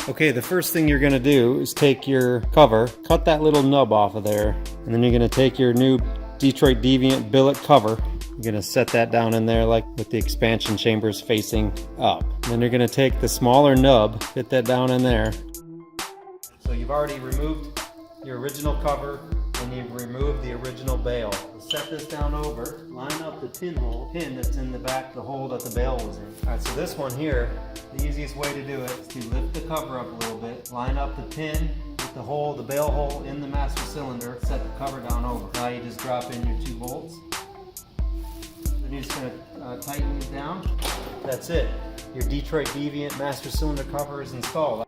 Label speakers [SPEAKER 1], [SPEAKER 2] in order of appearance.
[SPEAKER 1] Okay, the first thing you're gonna do is take your cover, cut that little nub off of there, and then you're gonna take your new Detroit Deviant billet cover. You're gonna set that down in there like with the expansion chambers facing up. And then you're gonna take the smaller nub, fit that down in there. So you've already removed your original cover and you've removed the original bail. Set this down over, line up the pin that's in the back, the hole that the bail was in. Alright, so this one here, the easiest way to do it is to lift the cover up a little bit, line up the pin with the hole, the bail hole in the master cylinder, set the cover down over. Now you just drop in your 2 bolts. Then you're just going to tighten these down. That's it. Your Detroit Deviant master cylinder cover is installed.